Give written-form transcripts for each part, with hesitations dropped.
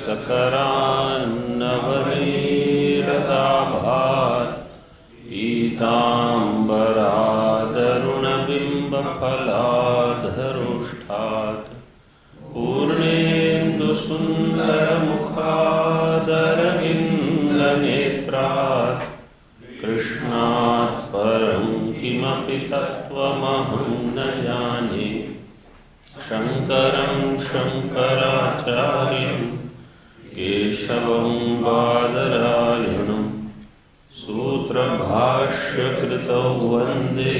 श्वेतकरान्नवनीरदाभात् पीताम्बरादरुणबिम्बफलाधरुष्ठात् पूर्णेन्दुसुन्दरमुखादरविन्दनेत्रात् कृष्णात् परं किमपि तत्त्वमहं न जाने। शङ्करं शङ्कराचार्यं केशवं बादरायणं सूत्रभाष्यकृतौ वन्दे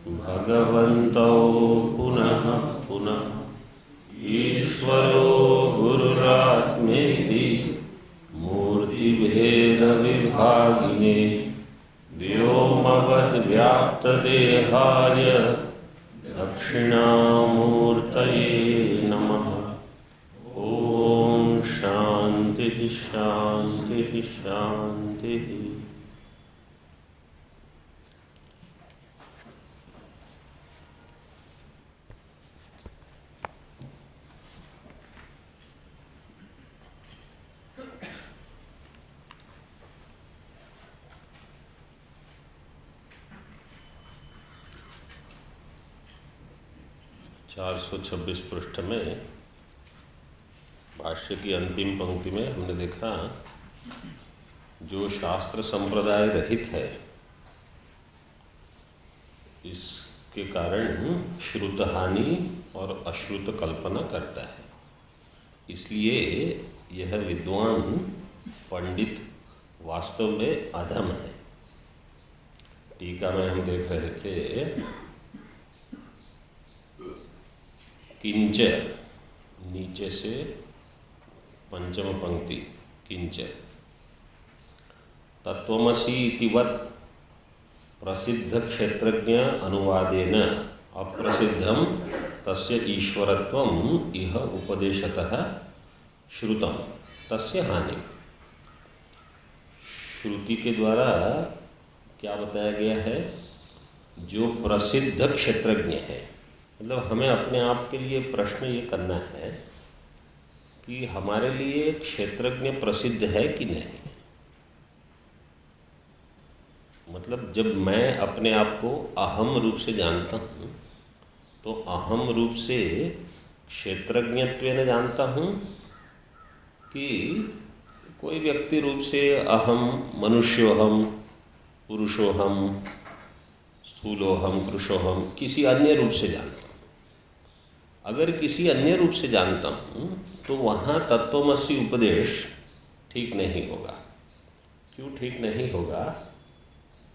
भगवन्तौ पुनः पुनः। ईश्वरो गुरुरात्मेति मूर्तिभेदविभागिने व्योमवद्व्याप्तदेहाय दक्षिणामूर्तये नमः। ॐ शांति शांति शांति। चार 426 पृष्ठ में भाष्य की अंतिम पंक्ति में हमने देखा जो शास्त्र संप्रदाय रहित है इसके कारण श्रुत हानि और अश्रुत कल्पना करता है। इसलिए यह विद्वान पंडित वास्तव में अधम है। टीका में हम देख रहे थे किंच, नीचे से पंचम पंक्ति किंच तत्वमसि इतिवत् प्रसिद्ध क्षेत्रज्ञ अनुवादेन अप्रसिद्धं तस्य ईश्वरत्वम् इह उपदेशतः श्रुतं तस्य हानि। श्रुति के द्वारा क्या बताया गया है? जो प्रसिद्ध क्षेत्रज्ञ है, मतलब हमें अपने आप के लिए प्रश्न ये करना है कि हमारे लिए क्षेत्रज्ञ प्रसिद्ध है कि नहीं। मतलब जब मैं अपने आप को अहम रूप से जानता हूँ तो अहम रूप से क्षेत्रज्ञत्वेन जानता हूँ कि कोई व्यक्ति रूप से अहम मनुष्योहम पुरुषोहम स्थूलोहम कृशोहम किसी अन्य रूप से जानता हूँ। अगर किसी अन्य रूप से जानता हूँ तो वहाँ तत्वमसि उपदेश ठीक नहीं होगा। क्यों ठीक नहीं होगा?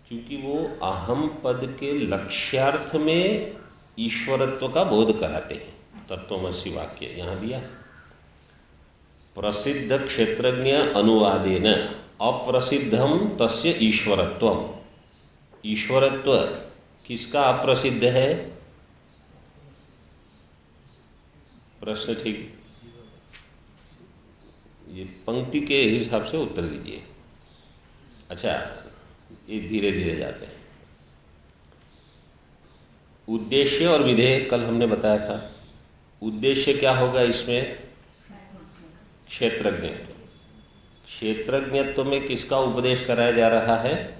क्योंकि वो अहम पद के लक्ष्यार्थ में ईश्वरत्व का बोध कराते हैं। तत्वमसि वाक्य यहाँ दिया, प्रसिद्ध क्षेत्रज्ञ अनुवादेन अप्रसिद्धम तस्य ईश्वरत्वम। ईश्वरत्व किसका अप्रसिद्ध है? प्रश्न ठीक, ये पंक्ति के हिसाब से उत्तर दीजिए। अच्छा, ये धीरे धीरे जाते हैं। उद्देश्य और विधेय कल हमने बताया था। उद्देश्य क्या होगा इसमें? क्षेत्रज्ञ। क्षेत्रज्ञत्व में किसका उपदेश कराया जा रहा है?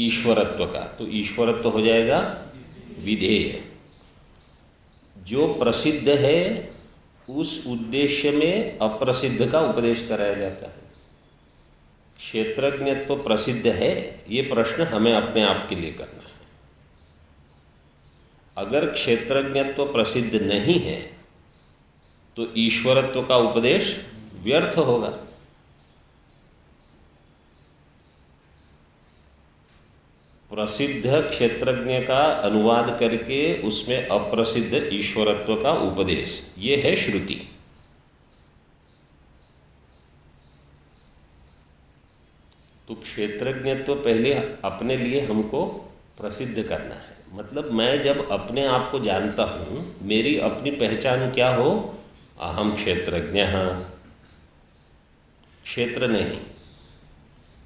ईश्वरत्व का। तो ईश्वरत्व हो जाएगा विधेय। जो प्रसिद्ध है उस उद्देश्य में अप्रसिद्ध का उपदेश कराया जाता है। क्षेत्रज्ञत्व प्रसिद्ध है, ये प्रश्न हमें अपने आप के लिए करना है। अगर क्षेत्रज्ञत्व प्रसिद्ध नहीं है तो ईश्वरत्व का उपदेश व्यर्थ होगा। प्रसिद्ध क्षेत्रज्ञ का अनुवाद करके उसमें अप्रसिद्ध ईश्वरत्व का उपदेश, ये है श्रुति। तो क्षेत्रज्ञत्व पहले अपने लिए हमको प्रसिद्ध करना है। मतलब मैं जब अपने आप को जानता हूँ, मेरी अपनी पहचान क्या हो? अहम क्षेत्रज्ञः। क्षेत्र नहीं,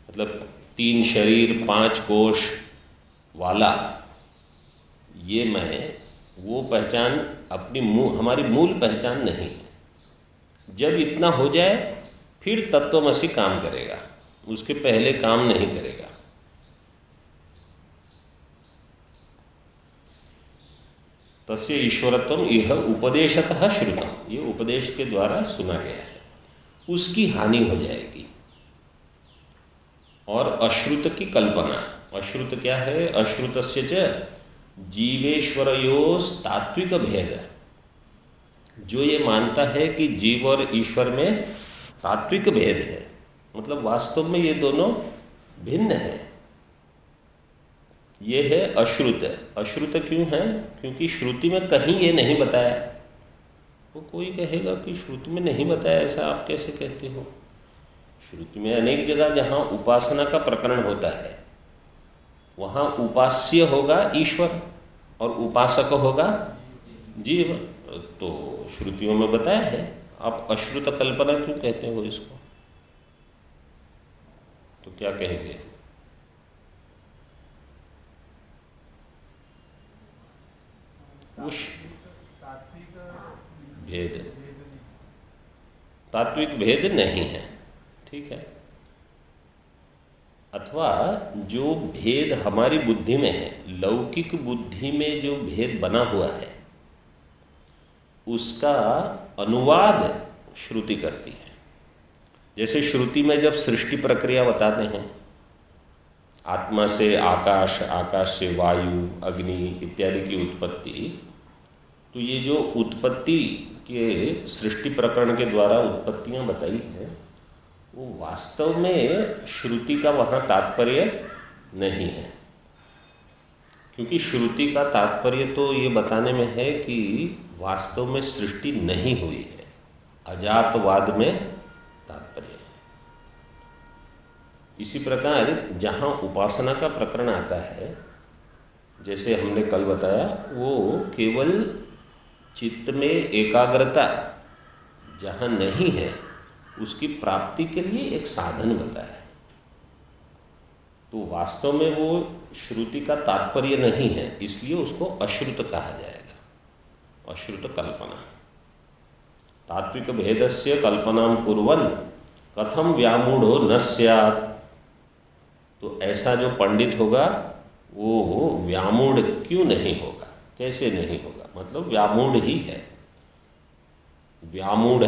मतलब 3 शरीर 5 कोश वाला, ये मैं, वो पहचान अपनी हमारी मूल पहचान नहीं। जब इतना हो जाए फिर तत्वमसि काम करेगा, उसके पहले काम नहीं करेगा। तस्य ईश्वरत्वम यह उपदेशतः श्रुतम, ये उपदेश के द्वारा सुना गया है, उसकी हानि हो जाएगी। और अश्रुत की कल्पना, अश्रुत क्या है? अश्रुतस्य च जीवेश्वरयोस् तात्विक भेद, जो ये मानता है कि जीव और ईश्वर में तात्विक भेद है, मतलब वास्तव में ये दोनों भिन्न है, ये है अश्रुत। अश्रुत क्यों है? क्योंकि श्रुति में कहीं ये नहीं बताया। वो कोई कहेगा कि श्रुति में नहीं बताया, ऐसा आप कैसे कहते हो? श्रुति में अनेक जगह जहाँ उपासना का प्रकरण होता है वहाँ उपास्य होगा ईश्वर और उपासक होगा जीव, तो श्रुतियों में बताया है। आप अश्रुत कल्पना क्यों कहते हो इसको? तो क्या कहेंगे? उस भेद, तात्विक भेद नहीं है, ठीक है। अथवा जो भेद हमारी बुद्धि में है, लौकिक बुद्धि में जो भेद बना हुआ है, उसका अनुवाद श्रुति करती है। जैसे श्रुति में जब सृष्टि प्रक्रिया बताते हैं, आत्मा से आकाश, आकाश से वायु, अग्नि इत्यादि की उत्पत्ति, तो ये जो उत्पत्ति के सृष्टि प्रकरण के द्वारा उत्पत्तियां बताई हैं, वो वास्तव में श्रुति का वहाँ तात्पर्य नहीं है। क्योंकि श्रुति का तात्पर्य तो ये बताने में है कि वास्तव में सृष्टि नहीं हुई है, अजातवाद में तात्पर्य है। इसी प्रकार जहाँ उपासना का प्रकरण आता है, जैसे हमने कल बताया, वो केवल चित्त में एकाग्रता जहाँ नहीं है उसकी प्राप्ति के लिए एक साधन बताया है। तो वास्तव में वो श्रुति का तात्पर्य नहीं है, इसलिए उसको अश्रुत कहा जाएगा, अश्रुत कल्पना। तात्विक भेदस्य कल्पनां कुर्वन् कथम व्यामूढ़ो न स्यात्, तो ऐसा जो पंडित होगा वो व्यामूढ़ क्यों नहीं होगा, कैसे नहीं होगा? मतलब व्यामूढ़ ही है। व्यामूढ़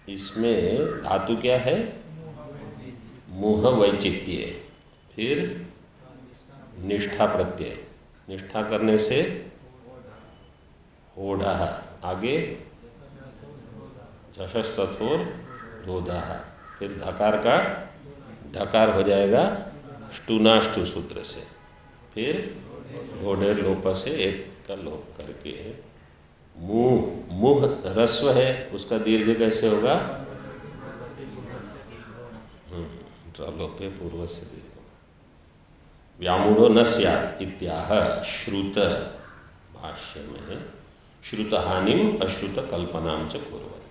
इसमें धातु क्या है? मोह वैचित्य, फिर निष्ठा प्रत्यय, निष्ठा करने से होढ़, आगे झषस्तथोर रोधा, फिर धकार का ढकार हो जाएगा ष्टुनाष्टु सूत्र से, फिर घोड़े लोप से एक का लोप करके मुह, मुह रस्व है, उसका दीर्घ कैसे होगा? लोपे पूर्व से दीर्घ। व्यामूढ़ो न स्यात् इत्याह श्रुत भाष्य में श्रुत हानिम अश्रुत कल्पनां च कुर्वन्।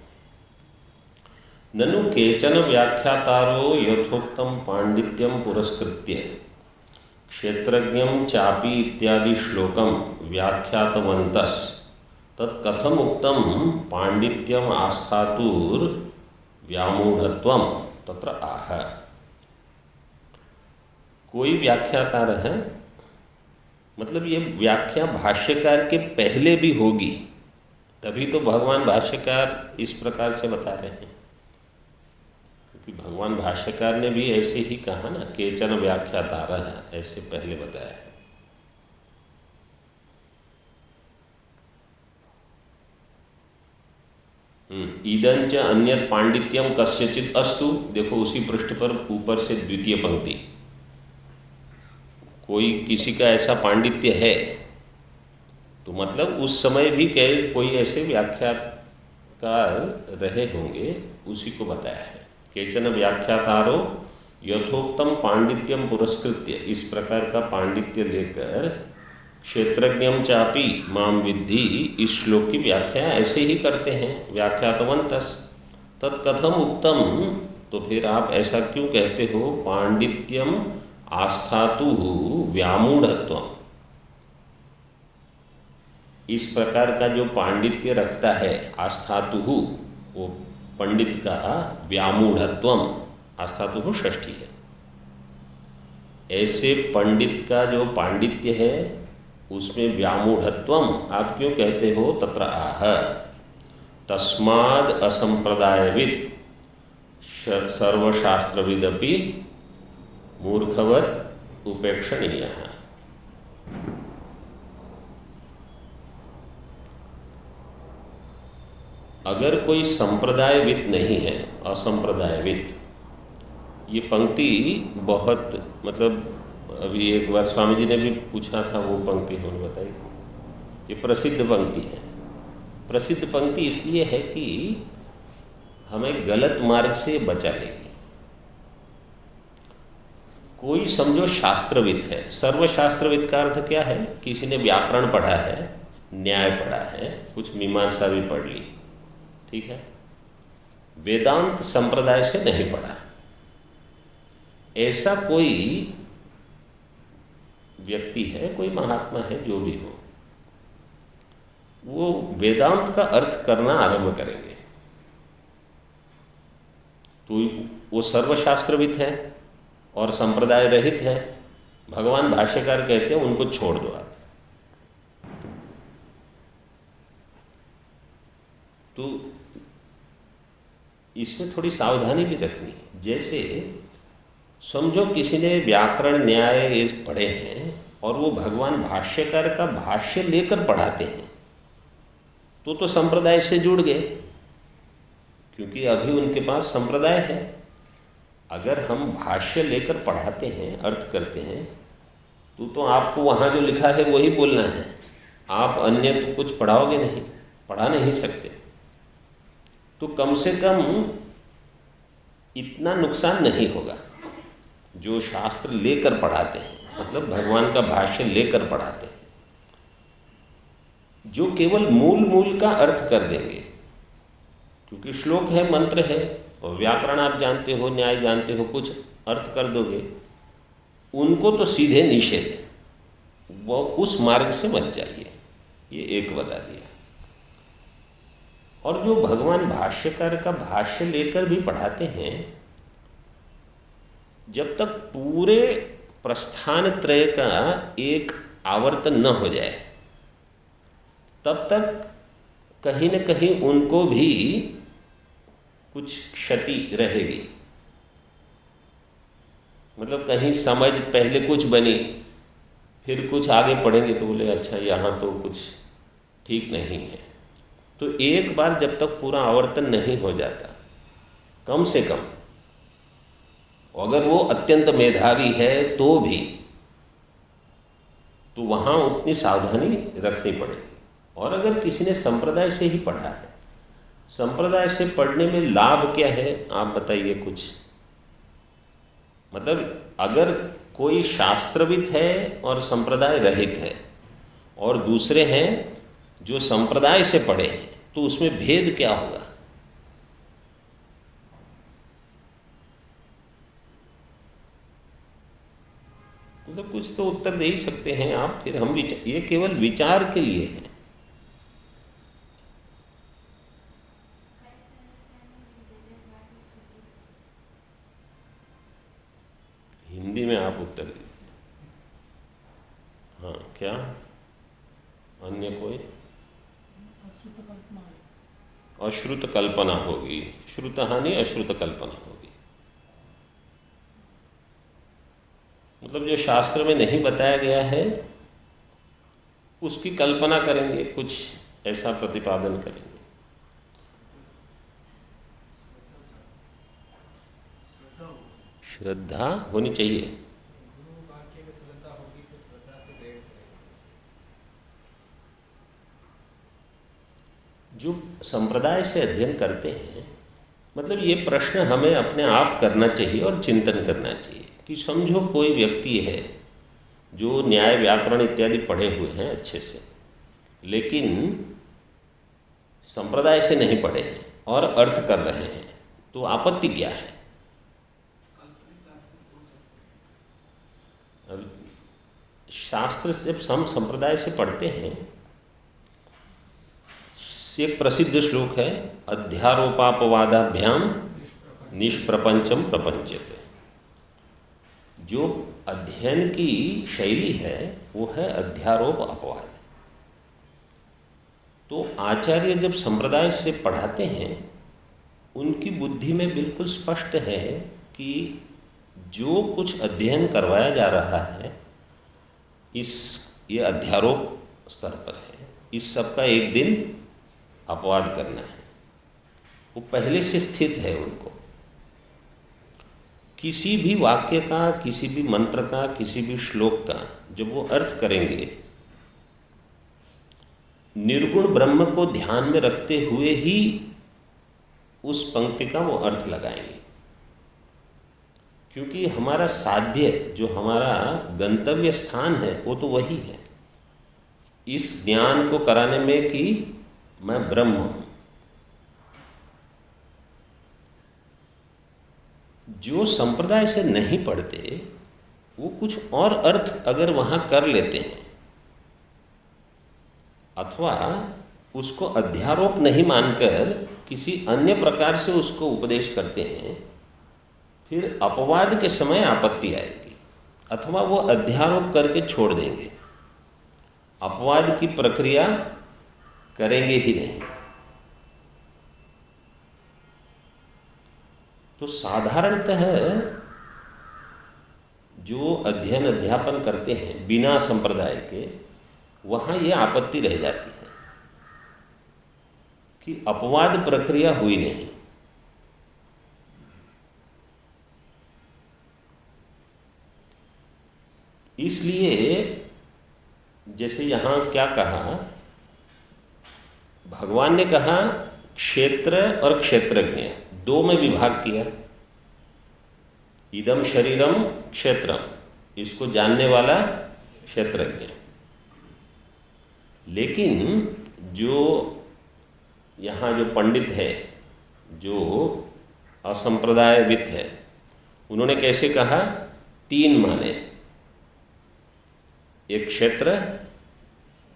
ननु केचन व्याख्यातारो यथोक्तं पांडित्यं पुरस्कृत्य क्षेत्रज्ञं चापि इत्यादि श्लोकं व्याख्यातवन्तस् तत्कथम उक्तम पांडित्यम आस्थातुर व्यामूढ़त्वम तत्र आह। कोई व्याख्याकार है, मतलब ये व्याख्या भाष्यकार के पहले भी होगी, तभी तो भगवान भाष्यकार इस प्रकार से बता रहे हैं। क्योंकि भगवान भाष्यकार ने भी ऐसे ही कहा ना, केचन व्याख्यातारः, ऐसे पहले बताया है। ईदंच अन्यत पांडित्यम कस्यचित अस्तु, देखो उसी पृष्ठ पर ऊपर से द्वितीय पंक्ति, कोई किसी का ऐसा पांडित्य है, तो मतलब उस समय भी कोई ऐसे व्याख्याकार रहे होंगे, उसी को बताया है। केचन व्याख्यातारो यथोक्तम पांडित्यम पुरस्कृत्य, इस प्रकार का पांडित्य लेकर क्षेत्रज्ञम चापि माम विद्धि, इस श्लोक की व्याख्या ऐसे ही करते हैं, व्याख्यातवन्तस् तत्कथम उत्तम, तो फिर आप ऐसा क्यों कहते हो? पांडित्यम आस्थातु व्यामूढ़त्वम, इस प्रकार का जो पांडित्य रखता है, आस्थातु वो पंडित का व्यामूढ़त्वम, आस्था तो षष्ठी है। ऐसे पंडित का जो पांडित्य है उसमें व्यामूढ़त्वम आप क्यों कहते हो? तत्र आह तस्माद् असंप्रदायविद सर्वशास्त्रविदपि मूर्खवत् उपेक्षणीयः। अगर कोई संप्रदायविद नहीं है, असंप्रदायविद, ये पंक्ति बहुत मतलब अभी एक बार स्वामी जी ने भी पूछा था, वो पंक्ति उन्होंने बताई। ये प्रसिद्ध पंक्ति है। प्रसिद्ध पंक्ति इसलिए है कि हमें गलत मार्ग से बचा लेगी। कोई समझो शास्त्रविद है, सर्वशास्त्रविद का अर्थ क्या है? किसी ने व्याकरण पढ़ा है, न्याय पढ़ा है, कुछ मीमांसा भी पढ़ ली, ठीक है, वेदांत संप्रदाय से नहीं पढ़ा। ऐसा कोई व्यक्ति है, कोई महात्मा है, जो भी हो, वो वेदांत का अर्थ करना आरंभ करेंगे तो वो सर्वशास्त्रविद है और संप्रदाय रहित है। भगवान भाष्यकार कहते हैं उनको छोड़ दो आप। तो इसमें थोड़ी सावधानी भी रखनी है। जैसे समझो किसी ने व्याकरण न्याय ये पढ़े हैं और वो भगवान भाष्यकार का भाष्य लेकर पढ़ाते हैं, तो संप्रदाय से जुड़ गए, क्योंकि अभी उनके पास संप्रदाय है। अगर हम भाष्य लेकर पढ़ाते हैं, अर्थ करते हैं, तो आपको वहाँ जो लिखा है वही बोलना है। आप अन्य तो कुछ पढ़ाओगे नहीं, पढ़ा नहीं सकते। तो कम से कम इतना नुकसान नहीं होगा। जो शास्त्र लेकर पढ़ाते हैं, मतलब भगवान का भाष्य लेकर पढ़ाते हैं, जो केवल मूल का अर्थ कर देंगे, क्योंकि श्लोक है, मंत्र है, और व्याकरण आप जानते हो, न्याय जानते हो, कुछ अर्थ कर दोगे, उनको तो सीधे निषेध, वो उस मार्ग से मत जाइए। ये एक बता दिया। और जो भगवान भाष्यकार का भाष्य लेकर भी पढ़ाते हैं, जब तक पूरे प्रस्थान त्रय का एक आवर्तन न हो जाए, तब तक कहीं न कहीं उनको भी कुछ क्षति रहेगी। मतलब कहीं समझ पहले कुछ बनी, फिर कुछ आगे पढ़ेंगे तो बोले अच्छा यहाँ तो कुछ ठीक नहीं है। तो एक बार जब तक पूरा आवर्तन नहीं हो जाता, कम से कम, अगर वो अत्यंत मेधावी है तो भी, तो वहाँ उतनी सावधानी रखनी पड़ेगी। और अगर किसी ने संप्रदाय से ही पढ़ा है, संप्रदाय से पढ़ने में लाभ क्या है आप बताइए कुछ। मतलब अगर कोई शास्त्रविद है और संप्रदाय रहित है, और दूसरे हैं जो संप्रदाय से पढ़े हैं, तो उसमें भेद क्या होगा? मतलब कुछ तो उत्तर दे ही सकते हैं आप। फिर हम ये केवल विचार के लिए है। हिंदी में आप उत्तर दीजिए। हाँ, क्या अन्य कोई? अश्रुत कल्पना होगी। श्रुत हानि, अश्रुत कल्पना होगी। मतलब जो शास्त्र में नहीं बताया गया है उसकी कल्पना करेंगे, कुछ ऐसा प्रतिपादन करेंगे। श्रद्धा होनी चाहिए। जो संप्रदाय से अध्ययन करते हैं, मतलब ये प्रश्न हमें अपने आप करना चाहिए और चिंतन करना चाहिए कि समझो कोई व्यक्ति है जो न्याय व्याकरण इत्यादि पढ़े हुए हैं अच्छे से, लेकिन संप्रदाय से नहीं पढ़े हैं और अर्थ कर रहे हैं, तो आपत्ति क्या है? शास्त्र जब हम संप्रदाय से पढ़ते हैं, एक प्रसिद्ध श्लोक है, अध्यारोपापवादाभ्याम निष्प्रपंचम प्रपंचते। जो अध्ययन की शैली है वो है अध्यारोप अपवाद। तो आचार्य जब संप्रदाय से पढ़ाते हैं, उनकी बुद्धि में बिल्कुल स्पष्ट है कि जो कुछ अध्ययन करवाया जा रहा है ये अध्यारोप स्तर पर है, इस सब का एक दिन अपवाद करना है। वो पहले से स्थित है उनको। किसी भी वाक्य का, किसी भी मंत्र का, किसी भी श्लोक का जब वो अर्थ करेंगे, निर्गुण ब्रह्म को ध्यान में रखते हुए ही उस पंक्ति का वो अर्थ लगाएंगे। क्योंकि हमारा साध्य, जो हमारा गंतव्य स्थान है, वो तो वही है, इस ज्ञान को कराने में कि मैं ब्रह्म हूँ। जो संप्रदाय से नहीं पढ़ते वो कुछ और अर्थ अगर वहाँ कर लेते हैं अथवा उसको अध्यारोप नहीं मानकर किसी अन्य प्रकार से उसको उपदेश करते हैं, फिर अपवाद के समय आपत्ति आएगी, अथवा वो अध्यारोप करके छोड़ देंगे, अपवाद की प्रक्रिया करेंगे ही नहीं। तो साधारणतः जो अध्ययन अध्यापन करते हैं बिना संप्रदाय के, वहाँ ये आपत्ति रह जाती है कि अपवाद प्रक्रिया हुई नहीं। इसलिए जैसे यहाँ क्या कहा, भगवान ने कहा क्षेत्र और क्षेत्रज्ञ दो में विभाग किया। इदम शरीरम क्षेत्रम, इसको जानने वाला क्षेत्रज्ञ। लेकिन जो यहाँ जो पंडित है, जो असंप्रदायविद है, उन्होंने कैसे कहा, तीन माने, एक क्षेत्र,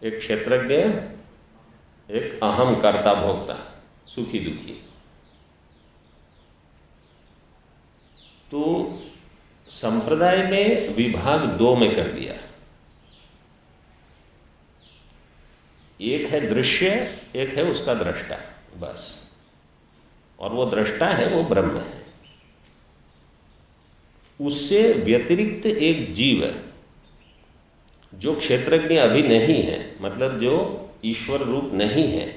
एक क्षेत्रज्ञ, एक अहम कर्ता भोक्ता, सुखी दुखी। तो संप्रदाय ने विभाग दो में कर दिया, एक है दृश्य, एक है उसका दृष्टा, बस। और वो दृष्टा है वो ब्रह्म है। उससे व्यतिरिक्त एक जीव है जो क्षेत्रज्ञ अभी नहीं है, मतलब जो ईश्वर रूप नहीं है,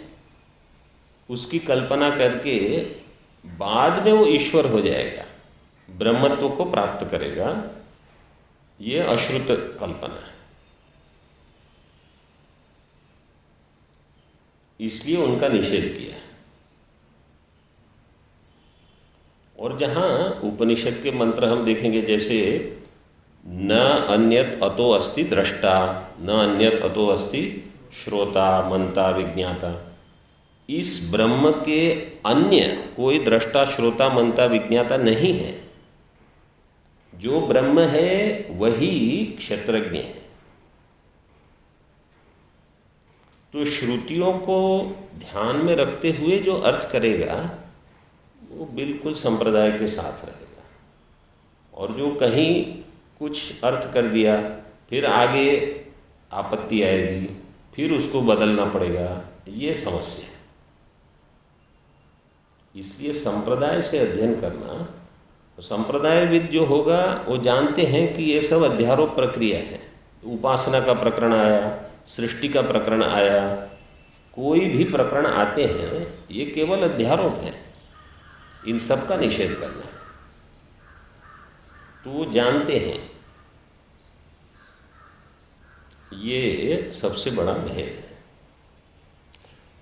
उसकी कल्पना करके बाद में वो ईश्वर हो जाएगा, ब्रह्मत्व को प्राप्त करेगा। ये अश्रुत कल्पना है, इसलिए उनका निषेध किया। और जहाँ उपनिषद के मंत्र हम देखेंगे, जैसे न अन्यत अतो अस्ति दृष्टा, न अन्यत अतो अस्ति श्रोता मंता विज्ञाता, इस ब्रह्म के अन्य कोई दृष्टा श्रोता मंता विज्ञाता नहीं है। जो ब्रह्म है वही क्षेत्रज्ञ है। तो श्रुतियों को ध्यान में रखते हुए जो अर्थ करेगा वो बिल्कुल संप्रदाय के साथ रहेगा। और जो कहीं कुछ अर्थ कर दिया, फिर आगे आपत्ति आएगी, फिर उसको बदलना पड़ेगा, ये समस्या है। इसलिए संप्रदाय से अध्ययन करना, संप्रदायविद जो होगा वो जानते हैं कि ये सब अध्यारोप प्रक्रिया है। उपासना का प्रकरण आया, सृष्टि का प्रकरण आया, कोई भी प्रकरण आते हैं, ये केवल अध्यारोप है, इन सब का निषेध करना है। तो वो जानते हैं, ये सबसे बड़ा भेद है।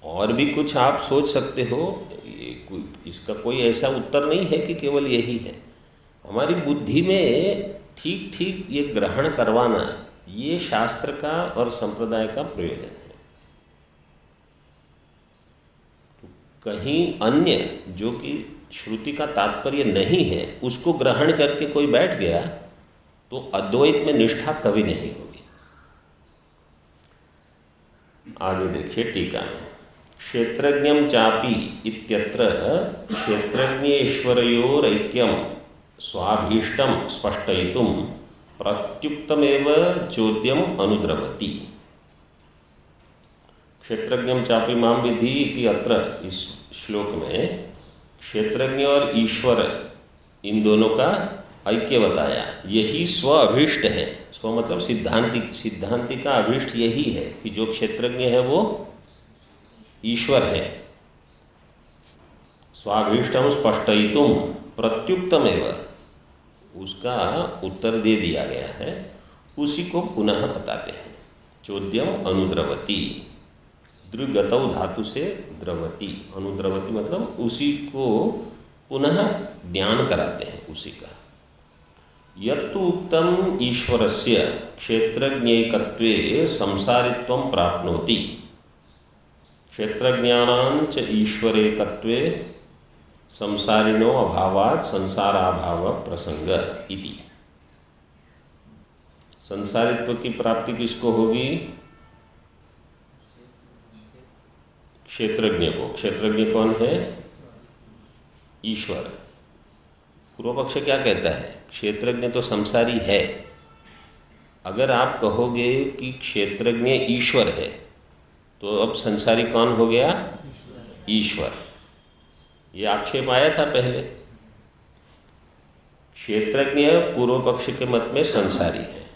और भी कुछ आप सोच सकते हो, इसका कोई ऐसा उत्तर नहीं है कि केवल यही है। हमारी बुद्धि में ठीक ठीक ये ग्रहण करवाना, ये शास्त्र का और संप्रदाय का प्रयोजन है। तो कहीं अन्य जो कि श्रुति का तात्पर्य नहीं है, उसको ग्रहण करके कोई बैठ गया तो अद्वैत में निष्ठा कभी नहीं होगी। आगे देखिए टीका में, क्षेत्रज्ञं चापि इत्यत्र क्षेत्रज्ञेश्वरयोरैक्यं स्वाभीष्टं स्पष्टयितुं प्रत्युक्तमेव चोद्यम अनुद्रवति। क्षेत्रज्ञं चापि मां विधि इति अत्र इस श्लोक में क्षेत्रज्ञ और ईश्वर इन दोनों का ऐक्य बताया। यही स्व अभीष्ट है। स्व मतलब सिद्धांति का अभीष्ट यही है कि जो क्षेत्रज्ञ है वो ईश्वर है। स्वाभीष्टम स्पष्टयितुम प्रत्युक्तमेव, उसका उत्तर दे दिया गया है, उसी को पुनः बताते हैं। चोद्यम अनुद्रवती, द्रुगतौ धातु से द्रवती, अनुद्रवती मतलब उसी को पुनः ज्ञान कराते हैं उसी का। यत्तु उक्तम ईश्वरस्य क्षेत्रज्ञैकत्वे संसारित्वं प्राप्नोति, क्षेत्रज्ञानांच ईश्वरेकत्वे संसारिणो अभावात् संसाराभाव प्रसंग इति। संसारित्व की प्राप्ति किसको होगी? क्षेत्रज्ञ को। क्षेत्रज्ञ कौन है? ईश्वर। पूर्व पक्ष क्या कहता है? क्षेत्रज्ञ तो संसारी है। अगर आप कहोगे कि क्षेत्रज्ञ ईश्वर है तो अब संसारी कौन हो गया? ईश्वर। ये आक्षेप आया था पहले। क्षेत्रज्ञ पूर्व पक्ष के मत में संसारी है।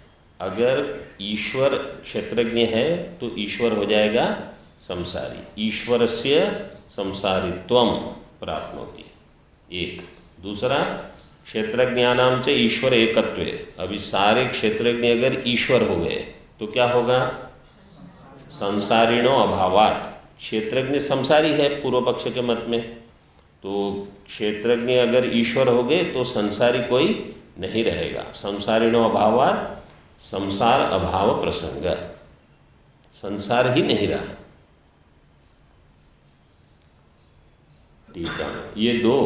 अगर ईश्वर क्षेत्रज्ञ है तो ईश्वर हो जाएगा संसारी। ईश्वरस्य संसारित्वं प्राप्नोति, एक। दूसरा, क्षेत्रज्ञानां च ईश्वर एकत्वे, अभी सारे क्षेत्रज्ञ अगर ईश्वर हो गए तो क्या होगा? संसारिणो अभावात्, क्षेत्रज्ञ संसारी है पूर्व पक्ष के मत में, तो क्षेत्रज्ञ अगर ईश्वर हो गए तो संसारी कोई नहीं रहेगा। संसारिणो अभावात्, संसार अभाव प्रसंग, संसार ही नहीं रहा। टीका में ये दो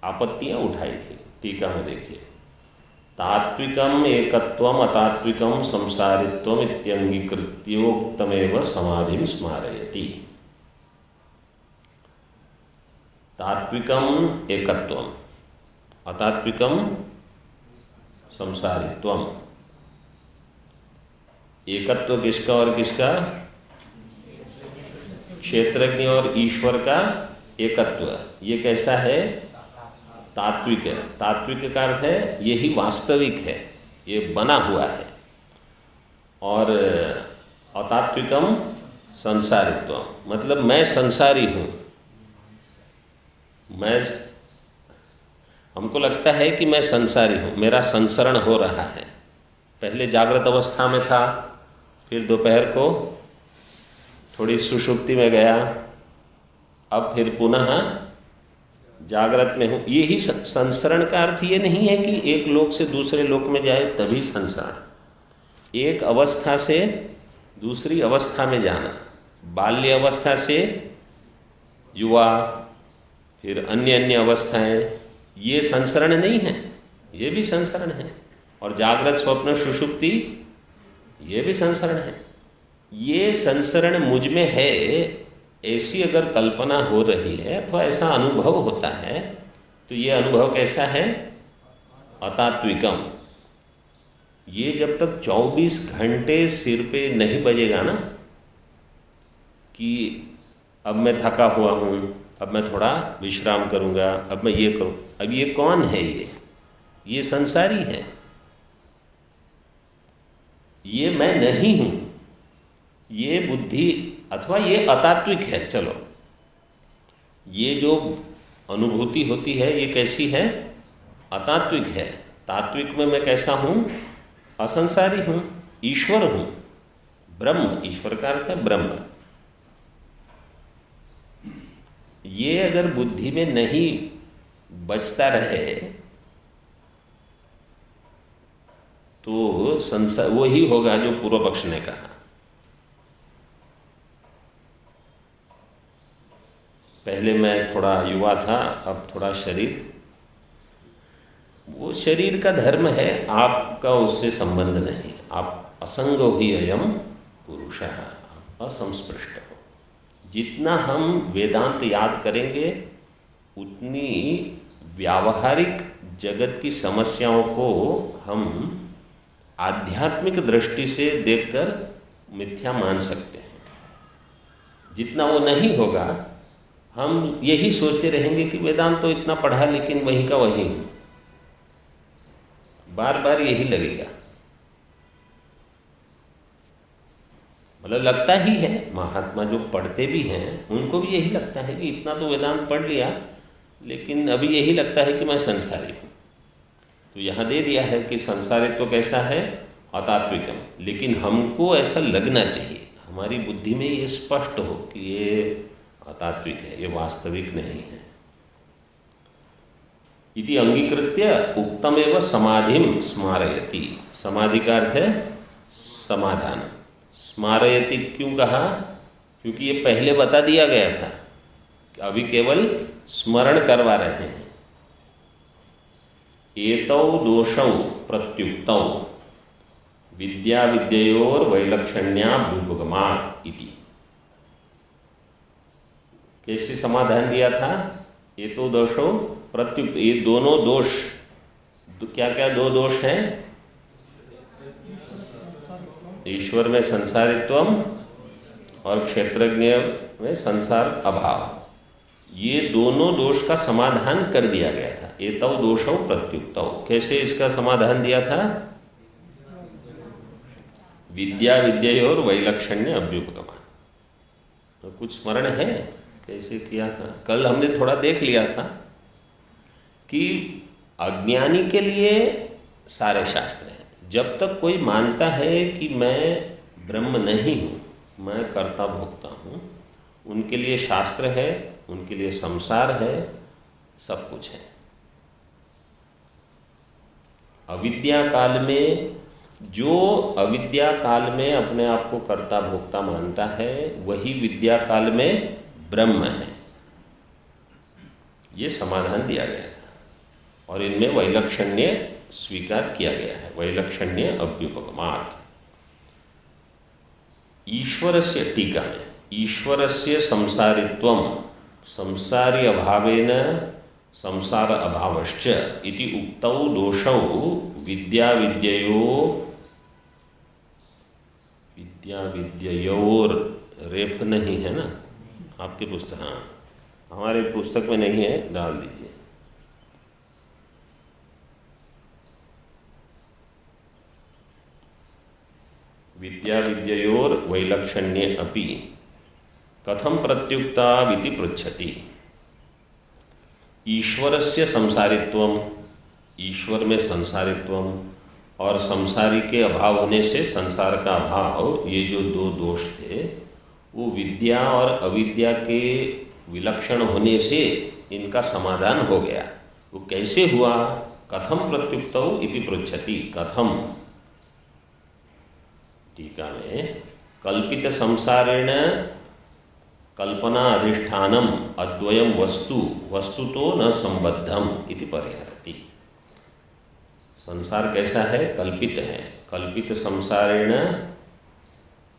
आपत्तियां उठाई थी। टीका में देखिए, तात्विकम एकत्वम अतात्विकम संसारित्वम इत्यंगीकृत्योक्तमेव समाधिं स्मारयति। तात्विकम एकत्वम, अतात्विकम संसारित्वम। एकत्व किसका और किसका? क्षेत्रज्ञ और ईश्वर का एकत्व। ये कैसा है? तात्विक है। तात्विक का अर्थ है यही वास्तविक है, ये बना हुआ है। और अतात्विकम संसारित्वम मतलब मैं संसारी हूँ। हमको लगता है कि मैं संसारी हूँ, मेरा संसरण हो रहा है। पहले जागृत अवस्था में था, फिर दोपहर को थोड़ी सुषुप्ति में गया, अब फिर पुनः जागृत में हूँ। यही संसरण का अर्थ ये नहीं है कि एक लोक से दूसरे लोक में जाए तभी संसरण। एक अवस्था से दूसरी अवस्था में जाना, बाल्य अवस्था से युवा, फिर अन्य अन्य अवस्थाएं, ये संसरण नहीं है, ये भी संसरण है। और जागृत स्वप्न सुषुप्ति, ये भी संसरण है। ये संसरण मुझ में है, ऐसी अगर कल्पना हो रही है अथवा ऐसा अनुभव होता है तो ये अनुभव कैसा है? अतात्विकम। ये जब तक 24 घंटे सिर पे नहीं बजेगा ना कि अब मैं थका हुआ हूँ, अब मैं थोड़ा विश्राम करूँगा, अब मैं ये करूँ, अब ये कौन है? ये संसारी है, ये मैं नहीं हूँ। ये बुद्धि अथवा ये अतात्विक है। चलो, ये जो अनुभूति होती है ये कैसी है? अतात्विक है। तात्विक में मैं कैसा हूँ? असंसारी हूँ, ईश्वर हूँ, ब्रह्म। ईश्वर का अर्थ है ब्रह्म। ये अगर बुद्धि में नहीं बचता रहे तो संसार वही होगा जो पूर्व पक्ष ने कहा। पहले मैं थोड़ा युवा था, अब थोड़ा शरीर, वो शरीर का धर्म है, आपका उससे संबंध नहीं। आप असंगो ही अयम पुरुषः, आप असंस्पृष्ट हो। जितना हम वेदांत याद करेंगे उतनी व्यावहारिक जगत की समस्याओं को हम आध्यात्मिक दृष्टि से देखकर मिथ्या मान सकते हैं। जितना वो नहीं होगा हम यही सोचते रहेंगे कि वेदांत तो इतना पढ़ा लेकिन वहीं का वहीं, बार बार यही लगेगा। मतलब लगता ही है, महात्मा जो पढ़ते भी हैं उनको भी यही लगता है कि इतना तो वेदांत पढ़ लिया लेकिन अभी यही लगता है कि मैं संसारी हूँ। तो यहाँ दे दिया है कि संसारित्व कैसा है, अतात्विकम, लेकिन हमको ऐसा लगना चाहिए, हमारी बुद्धि में ये स्पष्ट हो कि ये अतात्विक है, ये वास्तविक नहीं है। इति अंगीकृत्य उक्तमेव समाधिम स्मारयति। समाधि का अर्थ है समाधान। स्मारयति क्यों कहा? क्योंकि ये पहले बता दिया गया था, अभी केवल स्मरण करवा रहे हैं। एतौ दोषौ प्रत्युक्तौ विद्या विद्ययोर वैलक्षण्याभ्युपगमात् इति। कैसे समाधान दिया था? एतौ दोषौ प्रत्युक्त, ये दोनों दोष, क्या क्या दो दोष हैं? ईश्वर में संसारित्वम और क्षेत्रज्ञ में संसार अभाव, ये दोनों दोष का समाधान कर दिया गया था। एतौ दोषौ प्रत्युक्तौ, कैसे इसका समाधान दिया था? विद्या विद्ययोर वैलक्षण्य अभ्युपगमा। तो कुछ स्मरण है कैसे किया था? कल हमने थोड़ा देख लिया था कि अज्ञानी के लिए सारे शास्त्र हैं। जब तक कोई मानता है कि मैं ब्रह्म नहीं हूँ, मैं कर्ता भोक्ता हूँ, उनके लिए शास्त्र है, उनके लिए संसार है, सब कुछ है। अविद्या काल में जो अविद्या काल में अपने आप को कर्ता भोक्ता मानता है, वही विद्या काल में ब्रह्म है। ये समाधान दिया गया था और इनमें वैलक्षण्य स्वीकार किया गया है। वैलक्षण्य अभ्युपगमात्। ईश्वरस्य, टीका में, ईश्वरस्य संसारित्वं संसारी अभावेन संसार अभावश्च इति उक्तौ दोषौ विद्या विद्ययोर, रेफ नहीं है ना आपकी पुस्तक? हाँ, हमारे पुस्तक में नहीं है, डाल दीजिए। विद्या विद्ययोर वैलक्षण्ये अपि कथम प्रत्युक्ता इति पृच्छति। ईश्वरस्य संसारित्वम, ईश्वर में संसारित्वम और संसारी के अभाव होने से संसार का अभाव, ये जो दो दोष थे वो विद्या और अविद्या के विलक्षण होने से इनका समाधान हो गया। वो कैसे हुआ? कथम प्रत्युक्तौ इति पृच्छति। कथम, टीका में, कल्पित संसारेण कल्पना अधिष्ठानम अद्वयम वस्तु वस्तुतो न संबद्धम इति परिहरति। संसार कैसा है? कल्पित है। कल्पित संसारेण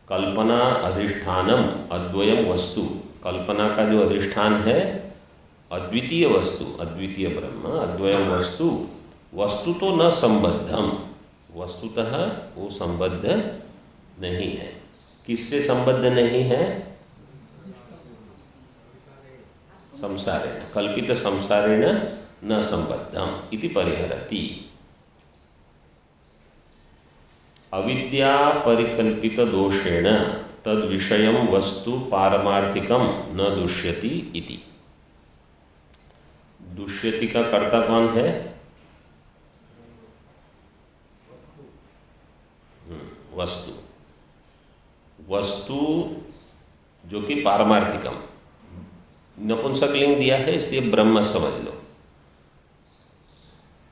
कल्पना अधिष्ठानम अद्वयम वस्तु, कल्पना का जो अधिष्ठान है अद्वितीय वस्तु, अद्वितीय ब्रह्म, अद्वयम वस्तु वस्तुतो न संबद्धम, वस्तुतः वो संबद्ध नहीं है। किससे संबद्ध नहीं है? संसारेण, कल्पित संसारेण न संबद्धम इति परिहरति। अविद्या परिकल्पित दोषेण तद विषयम वस्तु पारमार्थिकम न दुष्यति इति। दुष्यति का कर्ता कौन है? वस्तु। वस्तु जो कि पारमार्थिकम, नपुंसक लिंग दिया है इसलिए ब्रह्म समझ लो।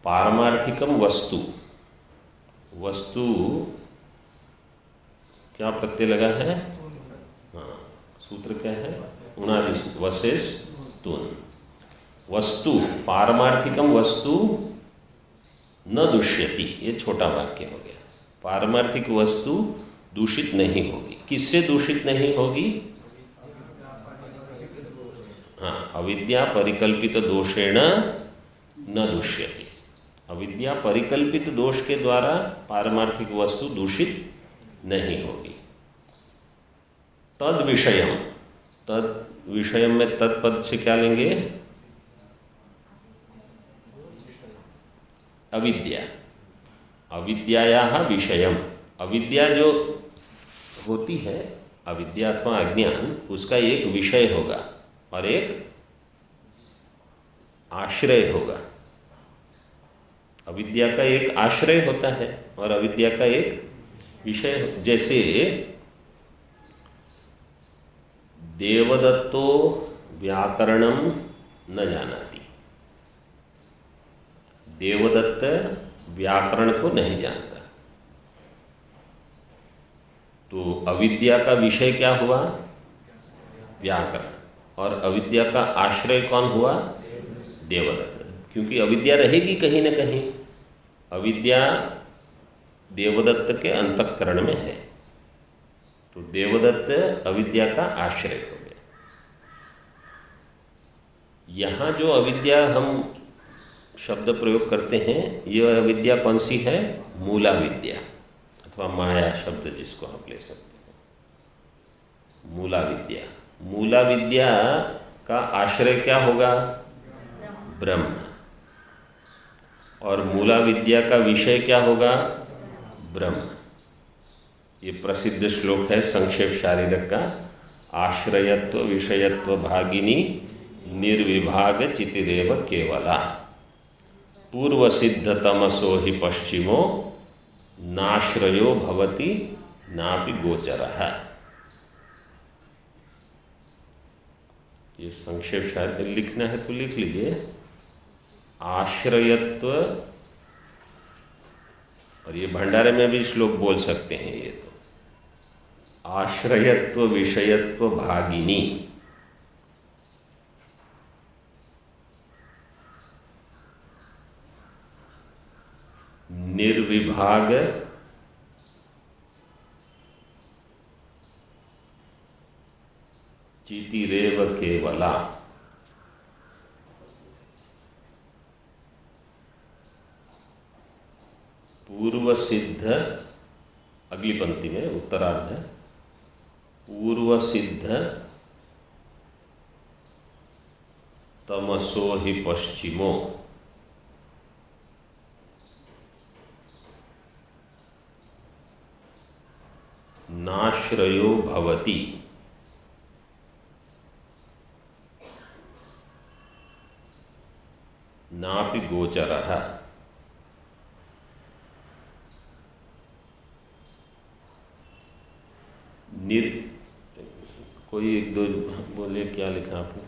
पारमार्थिकम वस्तु, वस्तु क्या प्रत्यय लगा है? हाँ, सूत्र क्या है? उनादि सूत्र, वशेष तुन। वस्तु पारमार्थिकम वस्तु न दुष्यति, ये छोटा वाक्य हो गया। पारमार्थिक वस्तु दूषित नहीं होगी। किससे दूषित नहीं होगी? हाँ, अविद्या परिकल्पित दोषेण न दुष्यति। अविद्या परिकल्पित दोष के द्वारा पारमार्थिक वस्तु दूषित नहीं होगी। तद विषयम, तद विषयम में तत्पद से क्या लेंगे? अविद्या, अविद्यायाः विषयम। अविद्या जो होती है, अविद्या अथवा अज्ञान, उसका एक विषय होगा और एक आश्रय होगा। अविद्या का एक आश्रय होता है और अविद्या का एक विषय। जैसे देवदत्तो व्याकरणम न जानाति, देवदत्त व्याकरण को नहीं जानता, तो अविद्या का विषय क्या हुआ? व्याकरण। और अविद्या का आश्रय कौन हुआ? देवदत्त। क्योंकि अविद्या रहेगी कहीं न कहीं, अविद्या देवदत्त के अंतःकरण में है, तो देवदत्त अविद्या का आश्रय हो गया। यहाँ जो अविद्या हम शब्द प्रयोग करते हैं, यह अविद्या कौन सी है? मूला विद्या अथवा माया शब्द जिसको आप ले सकते हो, मूला विद्या। मूला विद्या का आश्रय क्या होगा? ब्रह्म। और मूला विद्या का विषय क्या होगा? ब्रह्म। ये प्रसिद्ध श्लोक है संक्षेप शारीरक का, आश्रयत्व विषयत्व भागिनी निर्विभाग चितिरेव केवला, पूर्व सिद्ध तमसो ही पश्चिमो नाश्रयो भवति नापि गोचरः। ये संक्षेप शायद लिखना है तो लिख लीजिए। आश्रयत्व, और ये भंडारे में भी श्लोक बोल सकते हैं ये तो, आश्रयत्व विषयत्व भागिनी निर्विभाग चितिरेव केवला, पूर्व सिद्ध, अगली पंक्ति में उत्तरार्ध है, पूर्व सिद्ध तमसो ही पश्चिमो नाश्रयो भवति नापि गोचरः। कोई एक दो बोले, क्या लिखा आपने?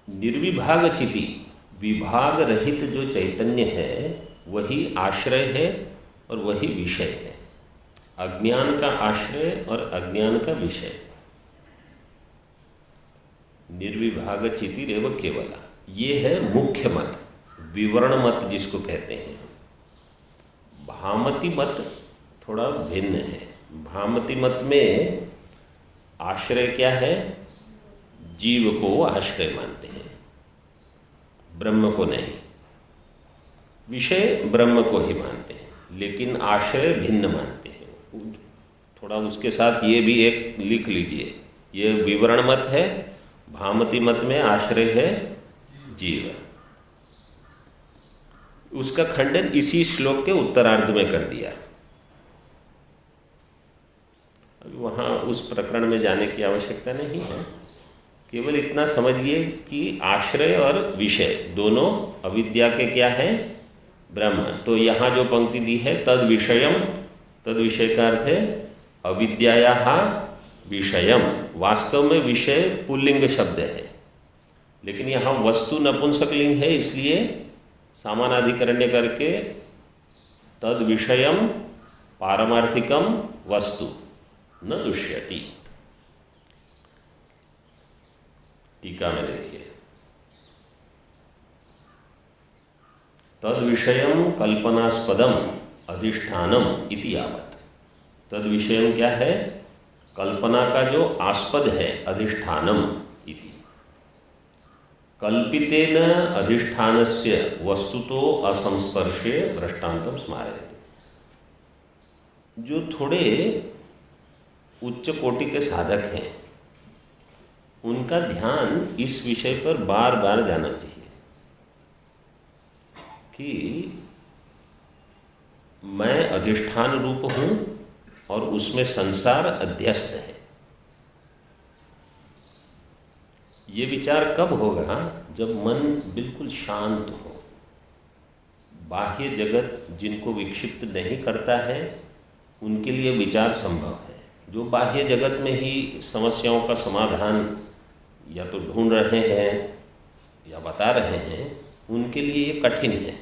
निर्विभाग चिति, विभाग रहित जो चैतन्य है वही आश्रय है और वही विषय है। अज्ञान का आश्रय और अज्ञान का विषय। निर्विभाग चितिरेव केवला, ये है मुख्य मत, विवरण मत जिसको कहते हैं। भामति मत थोड़ा भिन्न है। भामति मत में आश्रय क्या है? जीव को आश्रय मानते हैं, ब्रह्म को नहीं। विषय ब्रह्म को ही मानते हैं, लेकिन आश्रय भिन्न मानते हैं। थोड़ा उसके साथ ये भी एक लिख लीजिए, ये विवरण मत है। भामति मत में आश्रय है जीव। उसका खंडन इसी श्लोक के उत्तरार्ध में कर दिया। अभी वहाँ उस प्रकरण में जाने की आवश्यकता नहीं है, केवल इतना समझिए कि आश्रय और विषय दोनों अविद्या के क्या है? ब्रह्म। तो यहाँ जो पंक्ति दी है तद विषयम, तद विषय का अर्थ है अविद्यायाः विषयम। वास्तव में विषय पुल्लिंग शब्द है, लेकिन यहाँ वस्तु नपुंसक लिंग है, इसलिए सामानाधिकरण्य करके तद विषयम पारमार्थिकम वस्तु न दुष्यति। टीका में देखिए, तद विषयम कल्पनास्पदम अधिष्ठानम इति यावत्। तद विषयम क्या है? कल्पना का जो आस्पद है, अधिष्ठानम इति। कल्पितेन अधिष्ठानस्य वस्तुतो असंस्पर्शे दृष्टांतम स्मारयति। जो थोड़े उच्च कोटि के साधक हैं, उनका ध्यान इस विषय पर बार बार जाना चाहिए कि मैं अधिष्ठान रूप हूँ और उसमें संसार अध्यस्त है। ये विचार कब होगा? जब मन बिल्कुल शांत हो, बाह्य जगत जिनको विक्षिप्त नहीं करता है उनके लिए विचार संभव है। जो बाह्य जगत में ही समस्याओं का समाधान या तो ढूंढ रहे हैं या बता रहे हैं, उनके लिए ये कठिन है।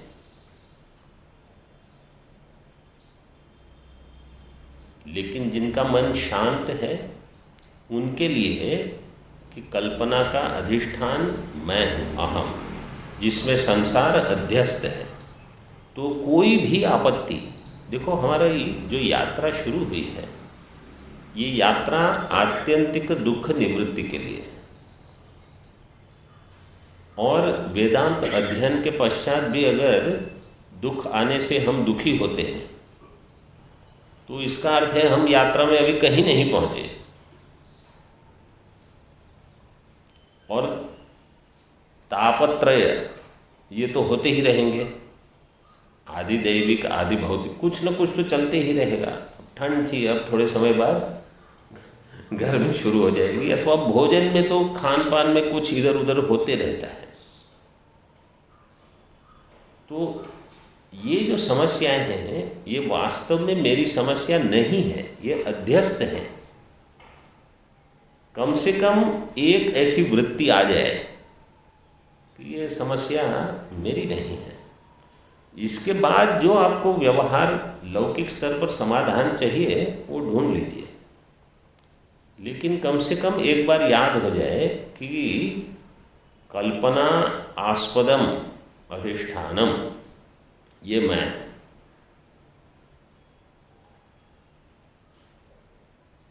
लेकिन जिनका मन शांत है उनके लिए कि कल्पना का अधिष्ठान मैं हूँ, अहम, जिसमें संसार अध्यस्त है, तो कोई भी आपत्ति, देखो हमारी जो यात्रा शुरू हुई है, ये यात्रा आत्यंतिक दुख निवृत्ति के लिए है। और वेदांत अध्ययन के पश्चात भी अगर दुख आने से हम दुखी होते हैं तो इसका अर्थ है हम यात्रा में अभी कहीं नहीं पहुँचे। और तापत्रय ये तो होते ही रहेंगे, आदि दैविक आदि भौतिक, कुछ न कुछ तो चलते ही रहेगा। ठंड थी, अब थोड़े समय बाद गर्मी शुरू हो जाएगी, अथवा भोजन में तो खान पान में कुछ इधर उधर होते रहता है। तो ये जो समस्याएं हैं ये वास्तव में मेरी समस्या नहीं है, ये अध्यस्त है। कम से कम एक ऐसी वृत्ति आ जाए कि ये समस्या मेरी नहीं है। इसके बाद जो आपको व्यवहार लौकिक स्तर पर समाधान चाहिए वो ढूंढ लीजिए, लेकिन कम से कम एक बार याद हो जाए कि कल्पना आस्पदम अधिष्ठानम, ये मैं।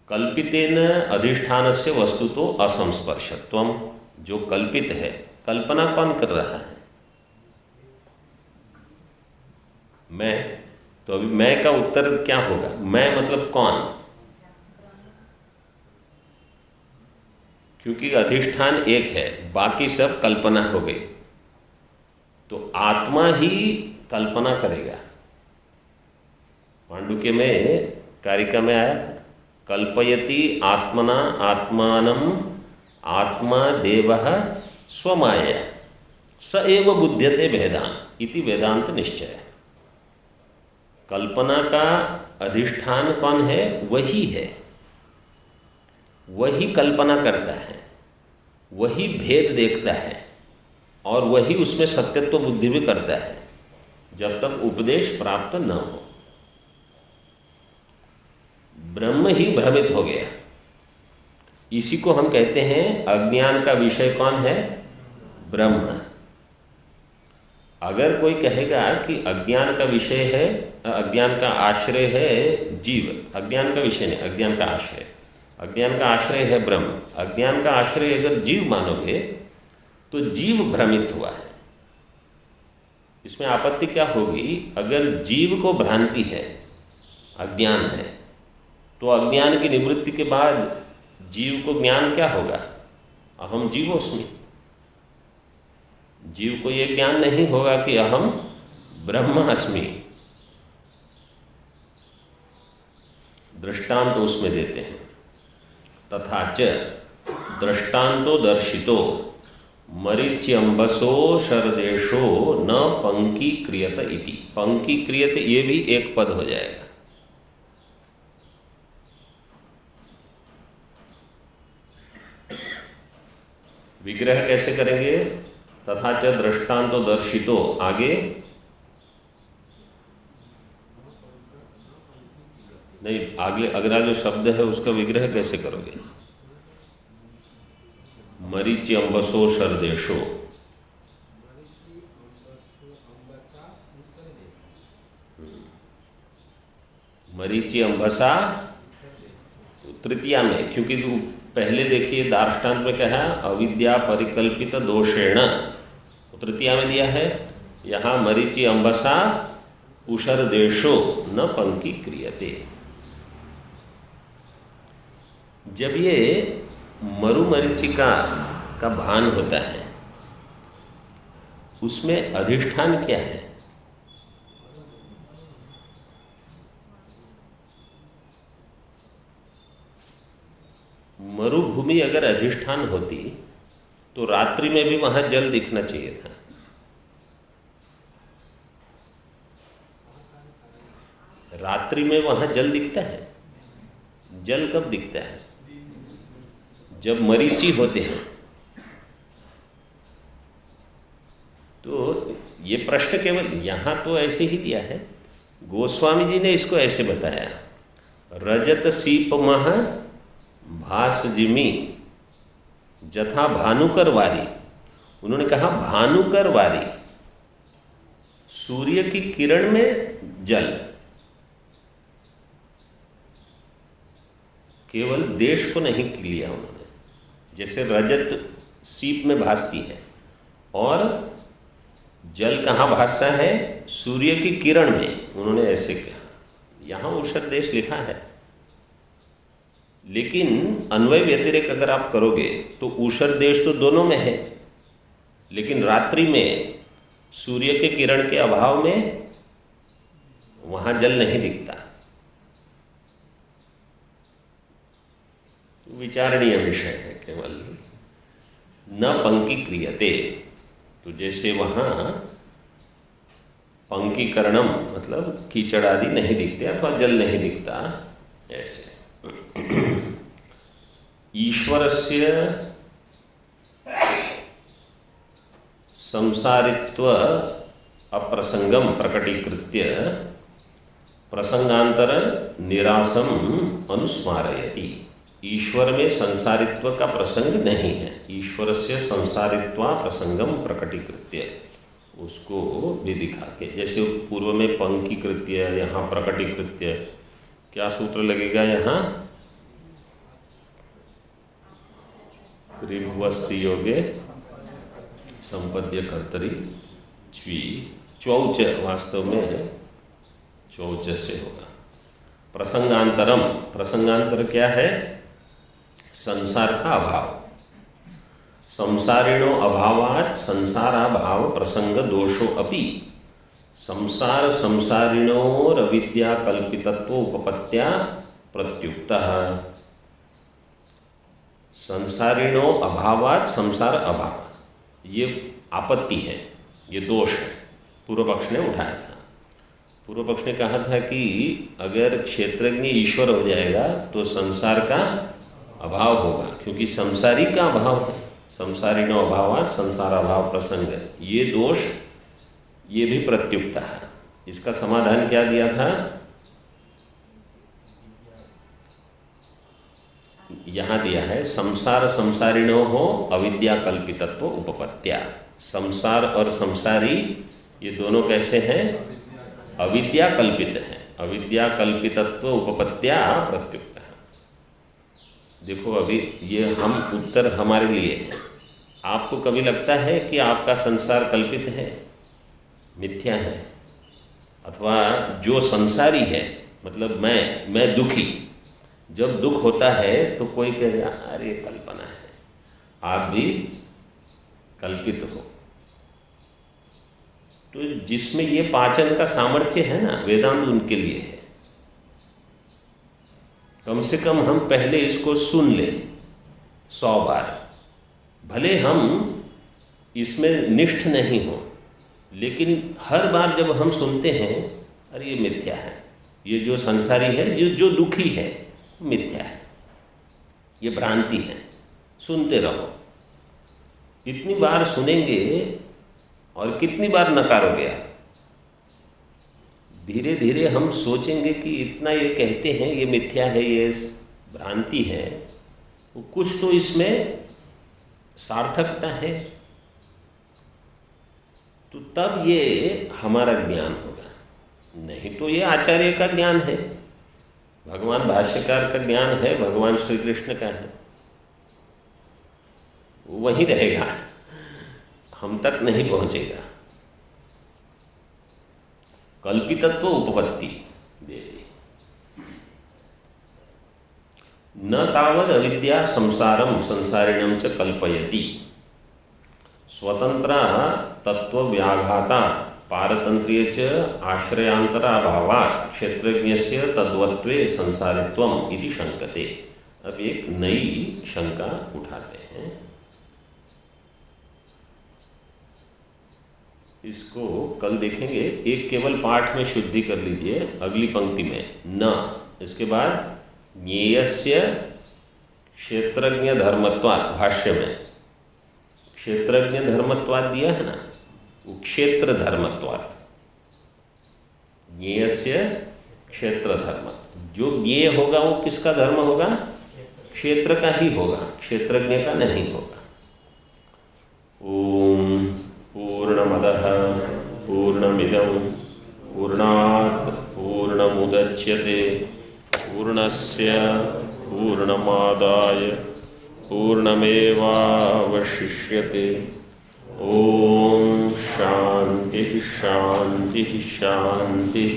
कल्पितेन अधिष्ठानस्य वस्तुतो असंस्पर्शत्वम, जो कल्पित है, कल्पना कौन कर रहा है? मैं। तो अभी मैं का उत्तर क्या होगा? मैं मतलब कौन? क्योंकि अधिष्ठान एक है, बाकी सब कल्पना हो गई, तो आत्मा ही कल्पना करेगा। पांडुके में कारिका में आया था, कल्पयति आत्मना आत्मानम आत्मा देवः स्वमाया स एव बुध्यते भेदान इति वेदांत निश्चय। कल्पना का अधिष्ठान कौन है? वही है, वही कल्पना करता है, वही भेद देखता है और वही उसमें सत्यत्व बुद्धि भी करता है, जब तक उपदेश प्राप्त न हो। ब्रह्म ही भ्रमित हो गया, इसी को हम कहते हैं अज्ञान का विषय कौन है? ब्रह्म। अगर कोई कहेगा कि अज्ञान का विषय है, अज्ञान का आश्रय है जीव, अज्ञान का विषय नहीं, अज्ञान का आश्रय, अज्ञान का आश्रय है ब्रह्म, अज्ञान का आश्रय अगर जीव मानोगे तो जीव भ्रमित हुआ है। इसमें आपत्ति क्या होगी? अगर जीव को भ्रांति है, अज्ञान है, तो अज्ञान की निवृत्ति के बाद जीव को ज्ञान क्या होगा? अहम जीवोस्मि। जीव को ये ज्ञान नहीं होगा कि अहम ब्रह्म अस्मि। दृष्टांत उसमें देते हैं, तथा च दृष्टांतो दर्शितो मरीच्यंबसो शरदेशो न पंकीक्रियत इति। पंकीक्रियत ये भी एक पद हो जाएगा। विग्रह कैसे करेंगे? तथा च दृष्टांतो दर्शितो, आगे नहीं, आगे अगला जो शब्द है उसका विग्रह कैसे करोगे? मरीचि अम्बसो शरदेशो, मरीचि अंबसा तृतीया में, क्योंकि पहले देखिए दार्ष्टान्त में कहा अविद्या परिकल्पित दोषेण, तृतीया में दिया है। यहाँ मरीचि अंबसा उषर देशो न पंकी क्रियते। जब ये मरुमरीचिका का भान होता है उसमें अधिष्ठान क्या है? मरुभूमि अगर अधिष्ठान होती तो रात्रि में भी वहां जल दिखना चाहिए था। रात्रि में वहां जल दिखता है? जल कब दिखता है? जब मरीचि होते हैं। तो ये प्रश्न केवल यहाँ तो ऐसे ही दिया है, गोस्वामी जी ने इसको ऐसे बताया, रजत सीप मह भास जिमी जथा भानुकर वारी। उन्होंने कहा भानुकर वारी, सूर्य की किरण में जल, केवल देश को नहीं लिया उन्होंने। जैसे रजत सीप में भासती है और जल कहाँ भासता है? सूर्य की किरण में। उन्होंने ऐसे कहा। यहाँ उषर देश लिखा है, लेकिन अन्वय व्यतिरेक अगर आप करोगे तो उषर देश तो दोनों में है, लेकिन रात्रि में सूर्य के किरण के अभाव में वहाँ जल नहीं दिखता। विचारणीय विषय है केवल। न पंकी क्रियते, तो जैसे वहाँ पंकीकरणम मतलब कीचड़ आदि नहीं दिखते अथवा जल नहीं दिखता, ऐसे ईश्वरस्य संसारित्व अप्रसंगम प्रकटीकृत्य प्रसंगांतर निरासम अनुस्मारयति। ईश्वर में संसारित्व का प्रसंग नहीं है। ईश्वर से संसारित्वा प्रसंगम प्रकटीकृत्य, उसको भी दिखा के, जैसे पूर्व में पंकीकृत्य, यहाँ प्रकटीकृत्य। क्या सूत्र लगेगा यहाँ? क्रिवस्ति योगे संपद्य कर्तरी च्वी, चौच वास्तव में चौच से होगा। प्रसंगांतरम, प्रसंगांतर क्या है? संसार का अभाव। संसारिणो अभावात् संसाराभाव प्रसंग दोषो अपि संसार संसारिणोर अविद्या कल्पितत्व उपपत्त्या प्रत्युक्तः। संसारिणो अभावात् संसार अभाव, ये आपत्ति है, ये दोष है, पूर्व पक्ष ने उठाया था। पूर्व पक्ष ने कहा था कि अगर क्षेत्रज्ञ ईश्वर हो जाएगा तो संसार का अभाव होगा, क्योंकि संसारी का अभाव है। संसारिणो अभावात् संसार अभाव प्रसंग, ये दोष, ये भी प्रत्युक्त है। इसका समाधान क्या दिया था? यहाँ दिया है संसार संसारिणो हो अविद्या कल्पितत्व उपपत्त्या। संसार और संसारी ये दोनों कैसे हैं? अविद्या कल्पित हैं। अविद्या कल्पितत्व उपपत्त्या प्रत्युक्त। देखो अभी ये हम उत्तर हमारे लिए है। आपको कभी लगता है कि आपका संसार कल्पित है, मिथ्या है? अथवा जो संसारी है, मतलब मैं दुखी, जब दुख होता है तो कोई कहेगा अरे कल्पना है, आप भी कल्पित हो। तो जिसमें ये पाचन का सामर्थ्य है ना, वेदांत उनके लिए है। कम से कम हम पहले इसको सुन ले 100 बार, भले हम इसमें निष्ठ नहीं हो, लेकिन हर बार जब हम सुनते हैं अरे ये मिथ्या है, ये जो संसारी है, जो दुखी है मिथ्या है, ये भ्रांति है, सुनते रहो। इतनी बार सुनेंगे और कितनी बार नकारोगे आप? धीरे धीरे हम सोचेंगे कि इतना ये कहते हैं ये मिथ्या है, ये भ्रांति है, कुछ तो इसमें सार्थकता है, तो तब ये हमारा ज्ञान होगा। नहीं तो ये आचार्य का ज्ञान है, भगवान भाष्यकार का ज्ञान है, भगवान श्री कृष्ण का है, वहीं रहेगा, हम तक नहीं पहुंचेगा। कल्पितत्व उपपत्ति दे दी। न तावद अविद्या संसारम संसारिणम च कल्पयति स्वतंत्र तत्व व्याघाता पारतंत्र्य च आश्रयांतराभावात् क्षेत्रज्ञस्य तद्वत्वे संसारित्वम इति शंकते। अब एक नई शंका उठाते हैं, इसको कल देखेंगे। एक केवल पाठ में शुद्धि कर लीजिए, अगली पंक्ति में न, इसके बाद ज्ञेयस्य क्षेत्रज्ञ धर्मत्वात्, भाष्य में क्षेत्रज्ञ धर्मत्वात् दिया है ना, वो क्षेत्र धर्मत्वात्, ज्ञेयस्य क्षेत्र धर्म। जो ज्ञेय होगा वो किसका धर्म होगा? क्षेत्र का ही होगा, क्षेत्रज्ञ का नहीं होगा। ओम पूर्णमदः पूर्णमिदं पूर्णात् पूर्णमुदच्यते पूर्णस्य पूर्णमादाय पूर्णमेवावशिष्यते। ओम शांति शांति शांति।